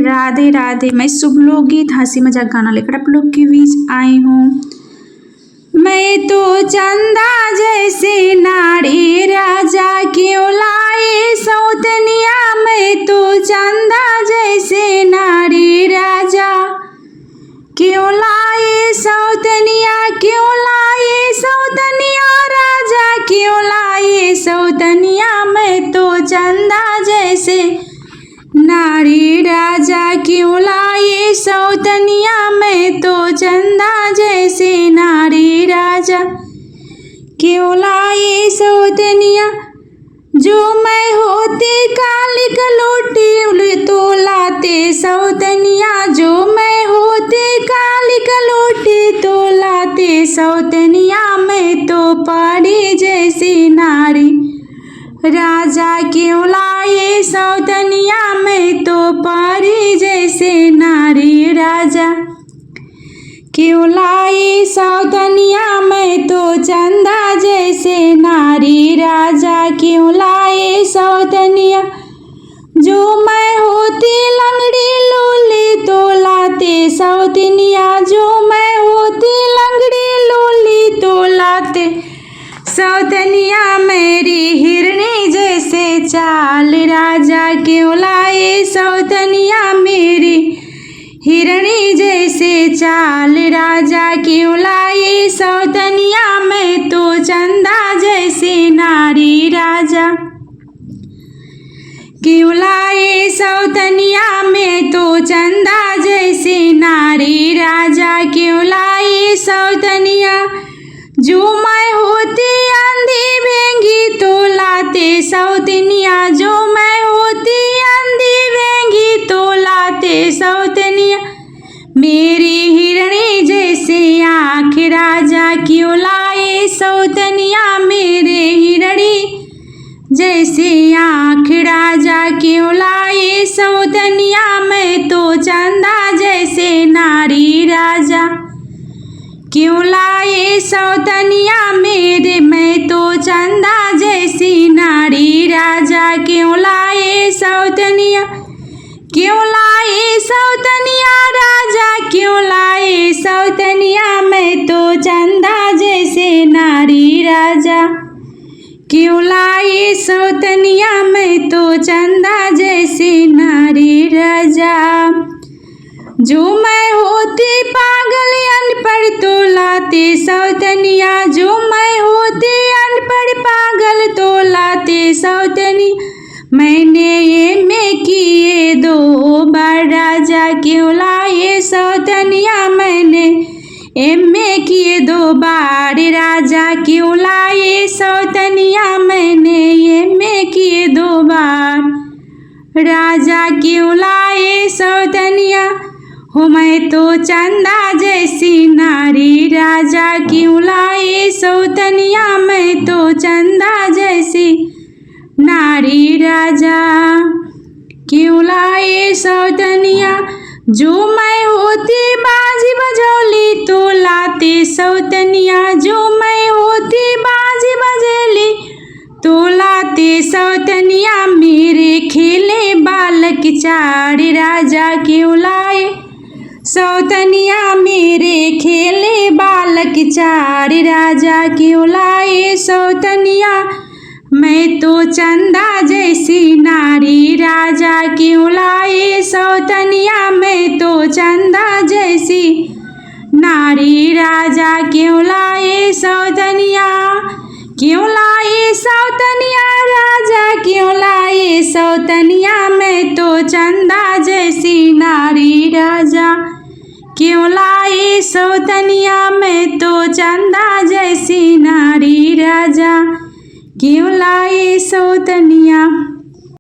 राधे राधे। मैं शुभ लोकगीत हंसी मजाक गाना लेकर आप लोग के बीच आई हूँ। मैं तो चंदा जैसी नारी राजा क्यों लाए सौतनिया। मैं तो चंदा जैसी नारी राजा क्यों लाए सौतनिया। क्यों लाए सौतनिया राजा क्यों लाए सौतनिया। मैं तो चंदा जैसे नारी राजा क्यों लाए सौतनिया। मैं तो चंदा जैसे नारी राजा क्यों लाए सौतनिया। जो मैं होती काली कलोटी तो लाते सौतनिया। जो मैं होती काली कलोटी तो लाते सौतनिया। मैं तो परी जैसी नारी राजा क्यों लाए सौतनिया। मैं तो परी जैसे नारी राजा क्यों लाए सौतनिया। मैं तो चंदा जैसे नारी राजा क्यों लाए सौतनिया। जो मैं होती लंगड़ी लूली तो लाते सौतनिया। जो मैं होती लंगड़ी लूली तो लाते सौतनिया। मेरी हिरनी जैसे चाल राजा क्यों लाए सौतनिया। मेरी हिरनी जैसे चाल राजा क्यों लाए सौतनिया। मैं तो चंदा जैसी नारी राजा क्यों लाए सौतनिया। मैं तो चंदा जैसी नारी राजा क्यों लाए सौतनिया। जो मैं होती आंधी भेंगी तो लाते सौतनिया। जो मैं होती आंधी भेंगी तो लाते सौतनिया। मेरी हिरणी जैसे आँख राजा क्यों लाए सौतनिया। मेरे हिरणी जैसे आँख राजा क्यों लाए सौतनिया। मैं तो चंदा जैसे नारी राजा क्यों लाए सौतनिया। मैं तो चंदा जैसी नारी राजा क्यों लाए सौतनिया। क्यों लाए सौतनिया राजा क्यों लाए सौतनिया। मैं तो चंदा जैसे नारी राजा क्यों लाए सौतनिया। मैं तो चंदा जैसी नारी राजा। जो मैं होती पागल अनपढ़ तो लाते सौतनिया। जो मैं होती अनपढ़ पागल तो लाते सौतनिया। मैंने एमए किए 2 बार राजा क्यों लाए सौतनिया। मैंने एमए किए 2 बार राजा क्यों लाए सौतनिया। मैंने एमए किए 2 बार राजा क्यों लाए सौतनिया। हो मैं तो चंदा जैसी नारी राजा क्यों लाए सौतनिया। मैं तो चंदा जैसी नारी राजा क्यों लाए सौतनिया। जो मैं होती बाजी बजौली तो लाते सौतनिया। जो मैं होती बाजी बजौली तो लाते सौतनिया। मेरे खेले बालक 4 राजा क्यों लाए सौतनिया। मेरे खेले बालक 4 राजा क्यों लाए सौतनिया। मैं तो चंदा जैसी नारी राजा क्यों लाए सौतनिया। मैं तो चंदा जैसी नारी राजा क्यों लाए सौतनिया। क्यों लाए सौतनिया राजा क्यों लाए सौतनिया। मैं तो चंदा जैसी नारी राजा क्यों लाए सौतनिया। मैं तो चंदा जैसी नारी राजा क्यों लाए सौतनिया।